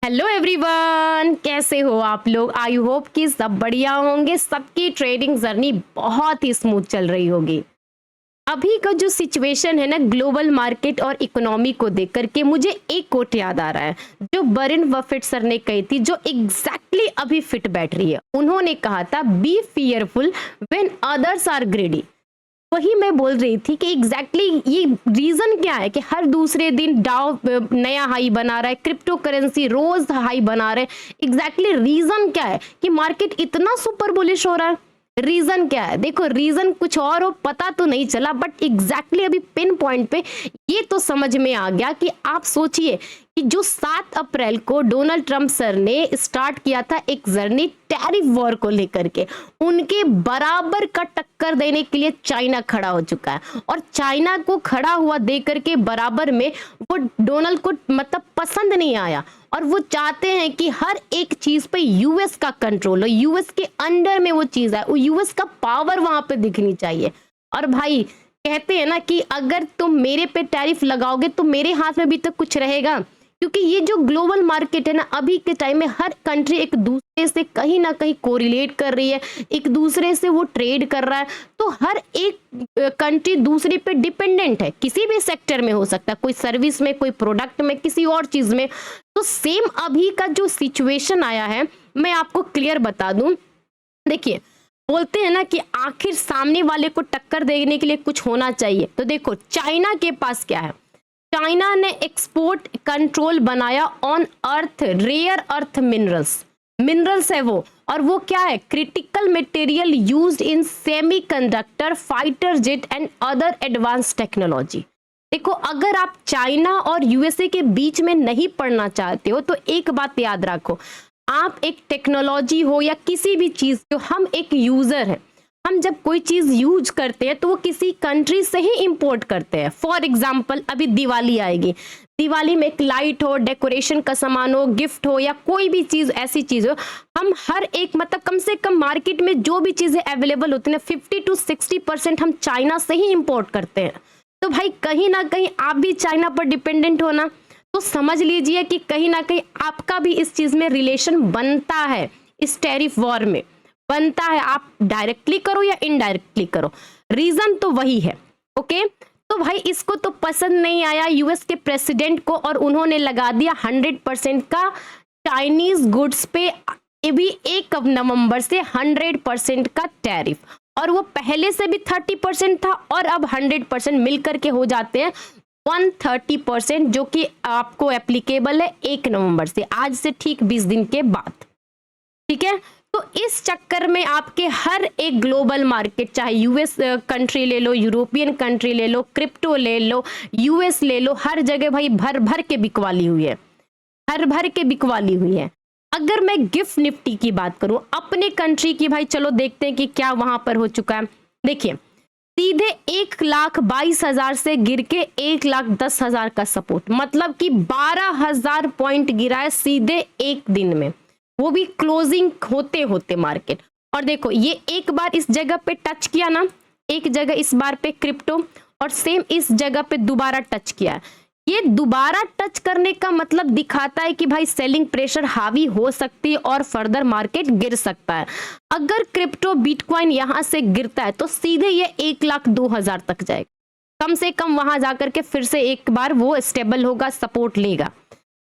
Hello everyone, कैसे हो आप लोग। आई होप कि सब बढ़िया होंगे। सबकी ट्रेडिंग जर्नी बहुत ही स्मूथ चल रही होगी। अभी का जो सिचुएशन है ना ग्लोबल मार्केट और इकोनॉमी को देख करके मुझे एक कोट याद आ रहा है जो वॉरेन बफेट सर ने कही थी, जो एग्जैक्टली अभी फिट बैठ रही है। उन्होंने कहा था be fearful when others are greedy. वही मैं बोल रही थी कि एग्जैक्टली ये रीजन क्या है कि हर दूसरे दिन डाउ नया हाई बना रहा है, क्रिप्टो करेंसी रोज हाई बना रहे हैं। एग्जैक्टली रीजन क्या है कि मार्केट इतना सुपर बुलिश हो रहा है। रीजन क्या है? देखो, रीजन कुछ और हो पता तो नहीं चला, बट एग्जैक्टली अभी पिन पॉइंट पे ये तो समझ में आ गया कि आप सोचिए कि जो 7 अप्रैल को डोनाल्ड ट्रंप सर ने स्टार्ट किया था एक जर्नी टैरिफ वॉर को लेकर के, उनके बराबर का टक्कर देने के लिए चाइना खड़ा हो चुका है। और चाइना को खड़ा हुआ दे करके बराबर में वो डोनाल्ड को मतलब पसंद नहीं आया, और वो चाहते हैं कि हर एक चीज पे यूएस का कंट्रोल हो, यूएस के अंडर में वो चीज है, वो यूएस का पावर वहां पे दिखनी चाहिए। और भाई कहते हैं ना कि अगर तुम मेरे पे टैरिफ लगाओगे तो मेरे हाथ में भी तो कुछ रहेगा, क्योंकि ये जो ग्लोबल मार्केट है ना अभी के टाइम में हर कंट्री एक दूसरे से कहीं ना कहीं कोरिलेट कर रही है, एक दूसरे से वो ट्रेड कर रहा है। तो हर एक कंट्री दूसरे पे डिपेंडेंट है, किसी भी सेक्टर में हो सकता है, कोई सर्विस में, कोई प्रोडक्ट में, किसी और चीज में। तो सेम अभी का जो सिचुएशन आया है मैं आपको क्लियर बता दूं। देखिए, बोलते हैं ना कि आखिर सामने वाले को टक्कर देने के लिए कुछ होना चाहिए। तो देखो चाइना के पास क्या है, चाइना ने एक्सपोर्ट कंट्रोल बनाया on earth, rare earth minerals है वो। और वो क्या है? Critical material used in semiconductor, fighter jet and other advance technology. देखो, अगर आप चाइना और यूएसए के बीच में नहीं पढ़ना चाहते हो तो एक बात याद रखो, आप एक टेक्नोलॉजी हो या किसी भी चीज हो, हम एक यूजर हैं। हम जब कोई चीज यूज करते हैं तो वो किसी कंट्री से ही इंपोर्ट करते हैं। फॉर एग्जांपल अभी दिवाली आएगी, दिवाली में एक लाइट हो, डेकोरेशन का सामान हो, गिफ्ट हो या कोई भी चीज ऐसी चीज हो, हम हर एक मतलब कम से कम मार्केट में जो भी चीजें अवेलेबल होती है 50 to 60% हम चाइना से ही इंपोर्ट करते हैं। तो भाई कहीं ना कहीं आप भी चाइना पर डिपेंडेंट हो ना, तो समझ लीजिए कि कहीं ना कहीं आपका भी इस चीज में रिलेशन बनता है, इस टैरिफ वॉर में बनता है। आप डायरेक्टली करो या इनडायरेक्टली करो, रीजन तो वही है। ओके, तो भाई इसको तो पसंद नहीं आया यूएस के प्रेसिडेंट को, और उन्होंने लगा दिया 100% का चाइनीज गुड्स पे भी 1 नवंबर से 100% का टैरिफ। और वो पहले से भी 30% था और अब 100% मिलकर के हो जाते हैं 130%, जो कि आपको एप्लीकेबल है 1 नवंबर से, आज से ठीक 20 दिन के बाद। ठीक है, तो इस चक्कर में आपके हर एक ग्लोबल मार्केट, चाहे यूएस कंट्री ले लो, यूरोपियन कंट्री ले लो, क्रिप्टो ले लो, यूएस ले लो, हर जगह भाई भर भर के बिकवाली हुई है, हर भर के बिकवाली हुई है। अगर मैं गिफ्ट निफ्टी की बात करूं अपने कंट्री की, भाई चलो देखते हैं कि क्या वहां पर हो चुका है। देखिए, सीधे 1,22,000 से गिर के 1,10,000 का सपोर्ट, मतलब कि 12,000 पॉइंट गिरा है सीधे एक दिन में, वो भी क्लोजिंग होते होते मार्केट। और देखो ये एक बार इस जगह पे टच किया ना, एक जगह इस बार पे क्रिप्टो, और सेम इस जगह पे दोबारा टच किया। ये दोबारा टच करने का मतलब दिखाता है कि भाई सेलिंग प्रेशर हावी हो सकती है और फर्दर मार्केट गिर सकता है। अगर क्रिप्टो बिटकॉइन यहां से गिरता है तो सीधे ये 1,02,000 तक जाएगा, कम से कम वहां जाकर के फिर से एक बार वो स्टेबल होगा, सपोर्ट लेगा।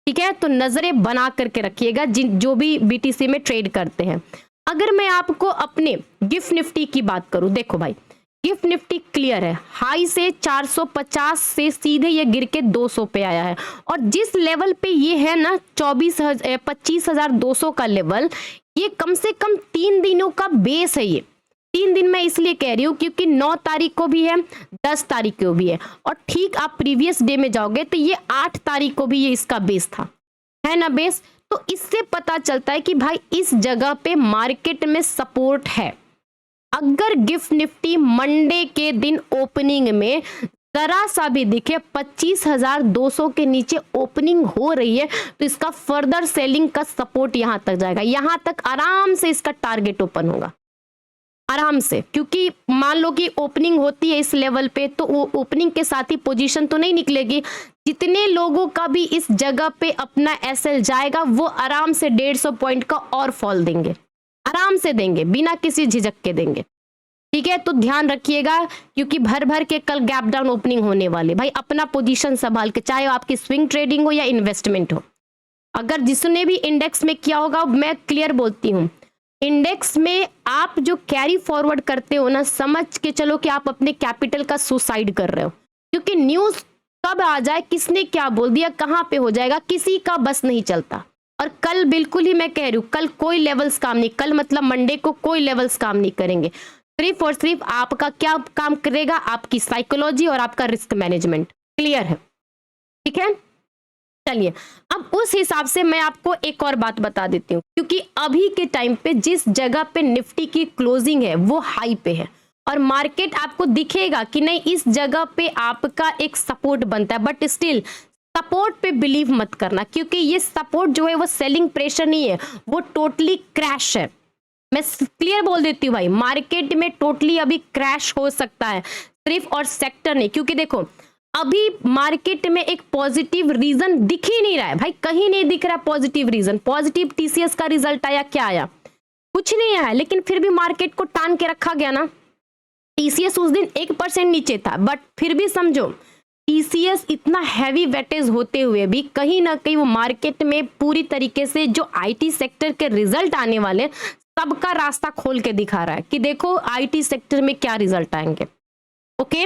ठीक है, तो नजरें बना करके रखिएगा जो भी बीटीसी में ट्रेड करते हैं। अगर मैं आपको अपने गिफ्ट निफ्टी की बात करूं, देखो भाई गिफ्ट निफ्टी क्लियर है, हाई से 450 से सीधे ये गिर के 200 पे आया है। और जिस लेवल पे ये है ना 25,200 का लेवल, ये कम से कम 3 दिनों का बेस है। ये 3 दिन मैं इसलिए कह रही हूँ क्योंकि 9 तारीख को भी है, 10 तारीख को भी है, और ठीक आप प्रीवियस डे में जाओगे तो ये 8 तारीख को भी ये इसका बेस था, है ना बेस। तो इससे पता चलता है कि भाई इस जगह पे मार्केट में सपोर्ट है। अगर गिफ्ट निफ्टी मंडे के दिन ओपनिंग में जरा सा भी दिखे 25,200 के नीचे ओपनिंग हो रही है तो इसका फर्दर सेलिंग का सपोर्ट यहां तक जाएगा, यहां तक आराम से इसका टारगेट ओपन होगा। आराम से, क्योंकि मान लो कि ओपनिंग होती है इस लेवल पे तो वो ओपनिंग के साथ ही पोजीशन तो नहीं निकलेगी। जितने लोगों का भी इस जगह पे अपना एसएल जाएगा वो आराम से 150 पॉइंट का और फॉल देंगे, आराम से देंगे, बिना किसी झिझक के देंगे। ठीक है, तो ध्यान रखिएगा, क्योंकि भर भर के कल गैप डाउन ओपनिंग होने वाली। भाई अपना पोजीशन संभाल के, चाहे आपकी स्विंग ट्रेडिंग हो या इन्वेस्टमेंट हो। अगर जिसने भी इंडेक्स में किया होगा, मैं क्लियर बोलती हूँ, इंडेक्स में आप जो कैरी फॉरवर्ड करते हो ना, समझ के चलो कि आप अपने कैपिटल का सुसाइड कर रहे हो, क्योंकि न्यूज कब आ जाए, किसने क्या बोल दिया, कहां पे हो जाएगा, किसी का बस नहीं चलता। और कल बिल्कुल ही मैं कह रही हूं, कल कोई लेवल्स काम नहीं, कल मतलब मंडे को कोई लेवल्स काम नहीं करेंगे। सिर्फ और सिर्फ आपका क्या काम करेगा, आपकी साइकोलॉजी और आपका रिस्क मैनेजमेंट। क्लियर है? ठीक है, चलिए अब उस हिसाब से मैं आपको एक और बात बता देती हूँ, क्योंकि अभी के टाइम पे जिस जगह पे निफ्टी की क्लोजिंग है वो हाई पे है, और मार्केट आपको दिखेगा कि नहीं इस जगह पे आपका एक सपोर्ट बनता है, बट स्टिल सपोर्ट पे बिलीव मत करना, क्योंकि ये सपोर्ट जो है वो सेलिंग प्रेशर नहीं है, वो टोटली क्रैश है। मैं क्लियर बोल देती हूँ भाई, मार्केट में टोटली अभी क्रैश हो सकता है, सिर्फ और सेक्टर नहीं, क्योंकि देखो अभी मार्केट में एक पॉजिटिव रीजन दिख ही नहीं रहा है भाई, कहीं नहीं दिख रहा पॉजिटिव रीजन। पॉजिटिव टीसीएस का रिजल्ट आया, क्या आया? कुछ नहीं आया, लेकिन फिर भी मार्केट को टान के रखा गया ना। टीसीएस उस दिन 1% नीचे था, बट फिर भी समझो टीसीएस इतना हैवी वेटेज होते हुए भी कहीं ना कहीं वो मार्केट में पूरी तरीके से जो आईटी सेक्टर के रिजल्ट आने वाले सबका रास्ता खोल के दिखा रहा है कि देखो आईटी सेक्टर में क्या रिजल्ट आएंगे। ओके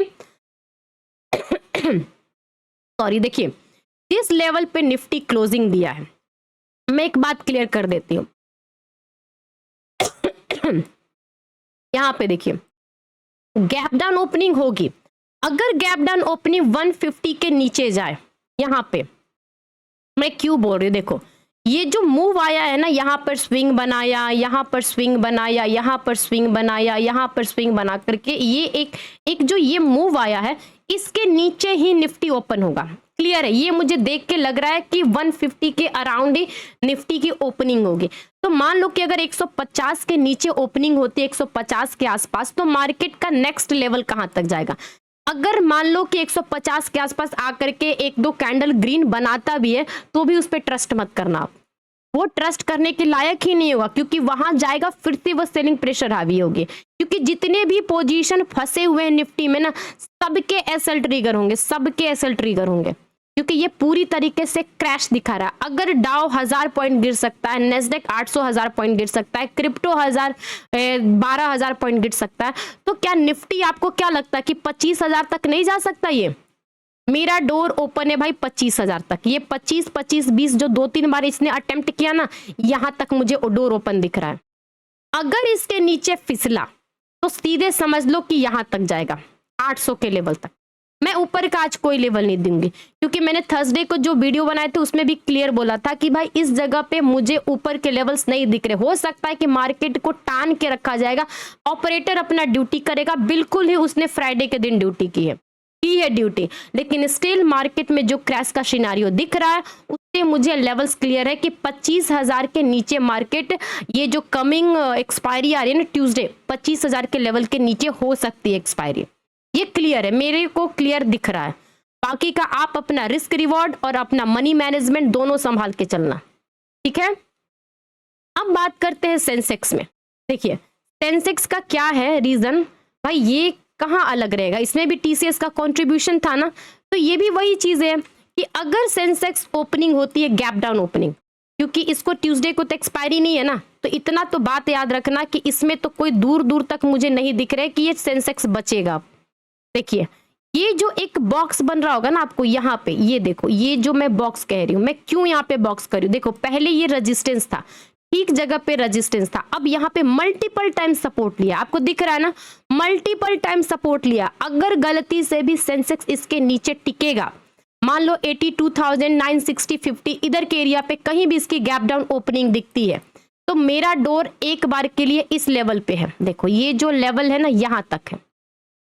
सॉरी, देखिए जिस लेवल पे निफ्टी क्लोजिंग दिया है, मैं एक बात क्लियर कर देती हूं। यहां पे देखिए गैप डाउन ओपनिंग होगी, अगर गैप डाउन ओपनिंग 150 के नीचे जाए, यहां पे मैं क्यों बोल रही हूं, देखो ये जो मूव आया है ना, यहां पर स्विंग बनाया, यहां पर स्विंग बनाया, यहां पर स्विंग बनाया, यहां पर स्विंग बना करके ये एक जो ये मूव आया है, इसके नीचे ही निफ्टी ओपन होगा। क्लियर है? ये मुझे देख के लग रहा है कि 150 के अराउंड ही निफ्टी की ओपनिंग होगी। तो मान लो कि अगर 150 के नीचे ओपनिंग होती है, 150 के आसपास, तो मार्केट का नेक्स्ट लेवल कहां तक जाएगा? अगर मान लो कि 150 के आसपास आकर के एक दो कैंडल ग्रीन बनाता भी है, तो भी उस पर ट्रस्ट मत करना आप, वो ट्रस्ट करने के लायक ही नहीं होगा, क्योंकि वहां जाएगा फिर से वो सेलिंग प्रेशर हावी होगी। क्योंकि जितने भी पोजीशन फंसे हुए हैं निफ्टी में ना, सबके एसएल ट्रिगर होंगे, सबके एसएल ट्रिगर होंगे, क्योंकि ये पूरी तरीके से क्रैश दिखा रहा है। अगर डाउ 1000 पॉइंट गिर सकता है, नेस्डेक 800,000 पॉइंट गिर सकता है, क्रिप्टो 12,000 पॉइंट गिर सकता है, तो क्या निफ्टी आपको क्या लगता है कि 25,000 तक नहीं जा सकता? ये मेरा डोर ओपन है भाई 25,000 तक, ये 25, 25, 20 जो 2-3 बार इसने अटेम्प्ट किया ना, यहां तक मुझे डोर ओपन दिख रहा है। अगर इसके नीचे फिसला तो सीधे समझ लो कि यहां तक जाएगा, 800 के लेवल तक। मैं ऊपर का आज कोई लेवल नहीं दूंगी, क्योंकि मैंने थर्सडे को जो वीडियो बनाए थे उसमें भी क्लियर बोला था कि भाई इस जगह पे मुझे ऊपर के लेवल्स नहीं दिख रहे। हो सकता है कि मार्केट को टान के रखा जाएगा, ऑपरेटर अपना ड्यूटी करेगा, बिल्कुल ही उसने फ्राइडे के दिन ड्यूटी की है ड्यूटी, लेकिन स्टिल मार्केट में जो क्रैश का सिनेरियो दिख रहा है उससे मुझे लेवल्स क्लियर है कि 25,000 के नीचे मार्केट, ये जो कमिंग एक्सपायरी आ रही है ना ट्यूसडे, 25,000 के लेवल के नीचे हो सकती है एक्सपायरी। ये क्लियर है, मेरे को क्लियर दिख रहा है। बाकी का आप अपना रिस्क रिवॉर्ड और अपना मनी मैनेजमेंट दोनों संभाल के चलना, ठीक है। अब बात करते हैं सेंसेक्स में। देखिए सेंसेक्स का क्या है रीजन, भाई ये कहाँ अलग रहेगा, इसमें भी टीसीएस का कंट्रीब्यूशन था ना, तो ये भी वही चीज है कि अगर सेंसेक्स ओपनिंग होती है गैप डाउन ओपनिंग, क्योंकि इसको ट्यूसडे को तो एक्सपायरी नहीं है ना, तो इतना तो बात याद रखना कि इसमें तो कोई दूर दूर तक मुझे नहीं दिख रहा है कि ये सेंसेक्स बचेगा। देखिए ये जो एक बॉक्स बन रहा होगा ना आपको यहाँ पे, ये देखो, ये जो मैं बॉक्स कह रही हूँ, मैं क्यों यहाँ पे बॉक्स कर रही हूँ, देखो पहले ये रेजिस्टेंस था, ठीक जगह पे रेजिस्टेंस था, अब यहाँ पे मल्टीपल टाइम सपोर्ट लिया, आपको दिख रहा है ना, मल्टीपल टाइम सपोर्ट लिया। अगर गलती से भी सेंसेक्स इसके नीचे टिकेगा, मान लो 82,960, 50 इधर के एरिया पे कहीं भी इसकी गैप डाउन ओपनिंग दिखती है, तो मेरा डोर एक बार के लिए इस लेवल पे है। देखो ये जो लेवल है ना यहाँ तक है,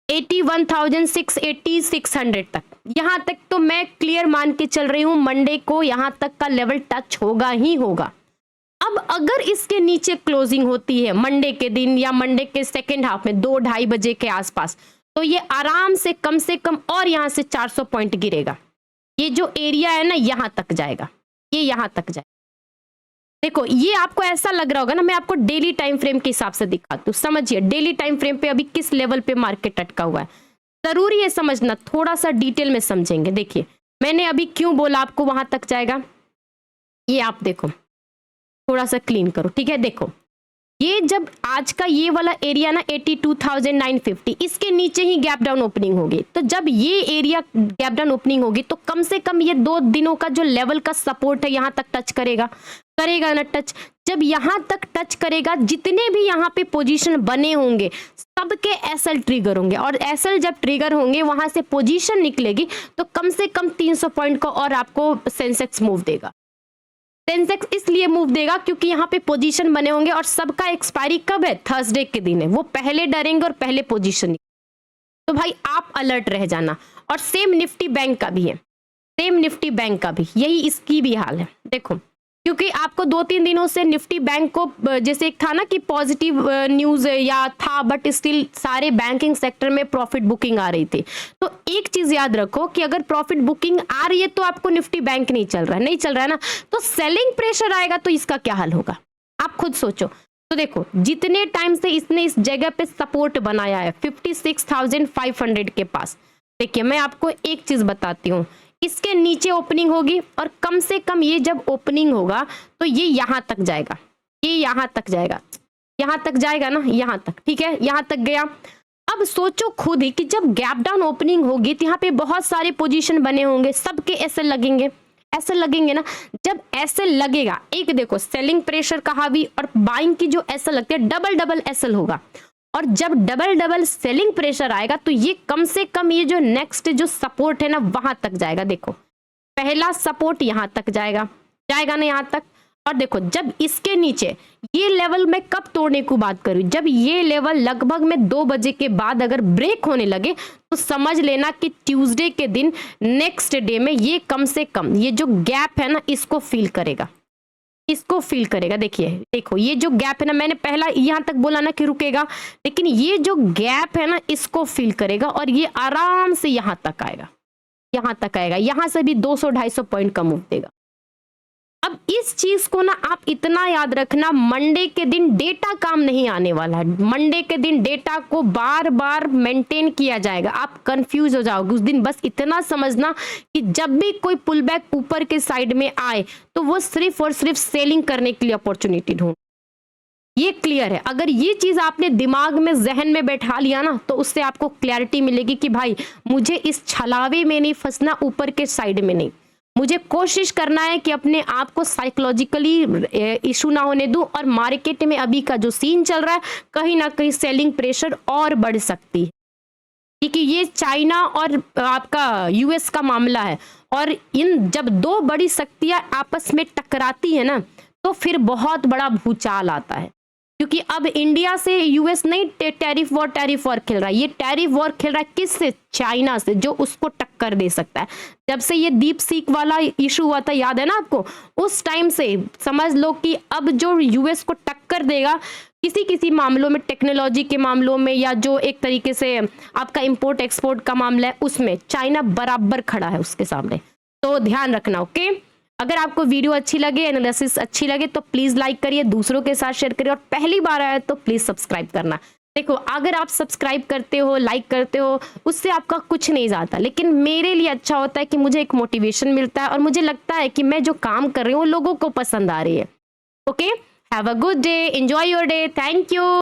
81,680, 600 तक, यहां तक तो मैं क्लियर मान के चल रही हूं मंडे को यहां तक का लेवल टच होगा ही होगा। अब अगर इसके नीचे क्लोजिंग होती है मंडे के दिन या मंडे के सेकेंड हाफ में 2-2:30 बजे के आसपास, तो ये आराम से कम और यहां से 400 पॉइंट गिरेगा। ये जो एरिया है ना यहां तक जाएगा, ये यहां तक जाएगा। देखो ये आपको ऐसा लग रहा होगा ना, मैं आपको डेली टाइम फ्रेम के हिसाब से दिखाती हूँ। समझिए डेली टाइम फ्रेम पे अभी किस लेवल पे मार्केट अटका हुआ है, जरूरी है समझना, थोड़ा सा डिटेल में समझेंगे। देखिए मैंने अभी क्यों बोला आपको वहां तक जाएगा, ये आप देखो, थोड़ा सा क्लीन करो, ठीक है। देखो ये जब आज का ये वाला एरिया ना 82,950, इसके नीचे ही गैप डाउन ओपनिंग होगी, तो जब ये एरिया गैप डाउन ओपनिंग होगी तो कम से कम ये 2 दिनों का जो लेवल का सपोर्ट है यहां तक टच करेगा ना टच। जब यहां तक टच करेगा, जितने भी यहाँ पे पोजीशन बने होंगे सबके एसएल ट्रिगर होंगे, और एसएल जब ट्रिगर होंगे वहां से पोजीशन निकलेगी तो कम से कम 300 पॉइंट को और आपको सेंसेक्स मूव देगा। सेंसेक्स इसलिए मूव देगा क्योंकि यहाँ पे पोजीशन बने होंगे और सबका एक्सपायरी कब है, थर्सडे के दिन है, वो पहले डरेंगे और पहले पोजीशन। तो भाई आप अलर्ट रह जाना। और सेम निफ्टी बैंक का भी है, सेम निफ्टी बैंक का भी यही इसकी भी हाल है। देखो क्योंकि आपको 2-3 दिनों से निफ्टी बैंक को जैसे एक था ना कि पॉजिटिव न्यूज या था, बट स्टिल सारे बैंकिंग सेक्टर में प्रॉफिट बुकिंग आ रही थी। तो एक चीज याद रखो कि अगर प्रॉफिट बुकिंग आ रही है तो आपको निफ्टी बैंक नहीं चल रहा है ना, तो सेलिंग प्रेशर आएगा तो इसका क्या हाल होगा, आप खुद सोचो। तो देखो जितने टाइम से इसने इस जगह पे सपोर्ट बनाया है 56,500 के पास, देखिए मैं आपको एक चीज बताती हूँ, इसके नीचे ओपनिंग होगी और कम से कम ये जब ओपनिंग होगा तो ये यहां तक जाएगा, ये यहां तक जाएगा, यहां तक जाएगा ना, यहां तक, ठीक है, यहां तक गया। अब सोचो खुद ही कि जब गैप डाउन ओपनिंग होगी तो यहाँ पे बहुत सारे पोजीशन बने होंगे, सबके एसएल लगेंगे, एसएल लगेंगे ना। जब एसएल लगेगा, एक देखो सेलिंग प्रेशर का हावी और बाइंग की जो एसएल लगती है डबल एसएल होगा, और जब डबल सेलिंग प्रेशर आएगा तो ये कम से कम ये जो नेक्स्ट जो सपोर्ट है ना वहां तक जाएगा। देखो पहला सपोर्ट यहां तक जाएगा ना यहां तक, और देखो जब इसके नीचे ये लेवल में कब तोड़ने की बात करूं, जब ये लेवल लगभग में 2 बजे के बाद अगर ब्रेक होने लगे तो समझ लेना कि ट्यूसडे के दिन नेक्स्ट डे में ये कम से कम ये जो गैप है ना इसको फील करेगा, इसको फील करेगा। देखो ये जो गैप है ना, मैंने पहला यहां तक बोला ना कि रुकेगा, लेकिन ये जो गैप है ना इसको फील करेगा और ये आराम से यहां तक आएगा, यहां से भी 200-250 पॉइंट का मूव देगा। अब इस चीज को ना आप इतना याद रखना, मंडे के दिन डेटा काम नहीं आने वाला है, मंडे के दिन डेटा को बार बार मेंटेन किया जाएगा, आप कंफ्यूज हो जाओगे उस दिन। बस इतना समझना कि जब भी कोई पुल बैक ऊपर के साइड में आए तो वो सिर्फ और सिर्फ सेलिंग करने के लिए अपॉर्चुनिटी ढूंढ, ये क्लियर है। अगर ये चीज आपने दिमाग में जहन में बैठा लिया ना तो उससे आपको क्लैरिटी मिलेगी कि भाई मुझे इस छलावे में नहीं फंसना, ऊपर के साइड में नहीं, मुझे कोशिश करना है कि अपने आप को साइकोलॉजिकली इशू ना होने दूं। और मार्केट में अभी का जो सीन चल रहा है कहीं ना कहीं सेलिंग प्रेशर और बढ़ सकती है, क्योंकि ये चाइना और आपका यूएस का मामला है, और इन जब 2 बड़ी शक्तियां आपस में टकराती है ना तो फिर बहुत बड़ा भूचाल आता है। क्योंकि अब इंडिया से यूएस नहीं टैरिफ वॉर खेल रहा है, ये टैरिफ वॉर खेल रहा है किससे, चाइना से, जो उसको टक्कर दे सकता है। जब से ये दीप सीख वाला इशू हुआ था, याद है ना आपको, उस टाइम से समझ लो कि अब जो यूएस को टक्कर देगा किसी मामलों में, टेक्नोलॉजी के मामलों में, या जो एक तरीके से आपका इंपोर्ट एक्सपोर्ट का मामला है उसमें चाइना बराबर खड़ा है उसके सामने। तो ध्यान रखना, ओके। अगर आपको वीडियो अच्छी लगे, एनालिसिस अच्छी लगे तो प्लीज लाइक करिए, दूसरों के साथ शेयर करिए, और पहली बार आया तो प्लीज सब्सक्राइब करना। देखो अगर आप सब्सक्राइब करते हो, लाइक करते हो, उससे आपका कुछ नहीं जाता, लेकिन मेरे लिए अच्छा होता है कि मुझे एक मोटिवेशन मिलता है और मुझे लगता है कि मैं जो काम कर रही हूँ लोगों को पसंद आ रही है। Okay, have a good day, enjoy your day, thank you.